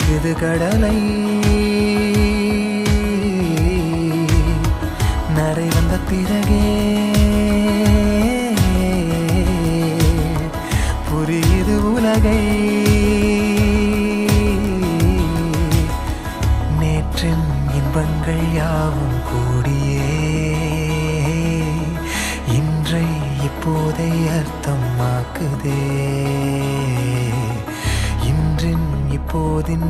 அணைக்குது கடலை. நரை வந்த பிறகே புரியுது உலகை. நேற்றின் இன்பங்கள் யாவும் கூடியே இன்றை இப்போதை அர்த்தமாக்குதே. இன்றின் இப்போதின்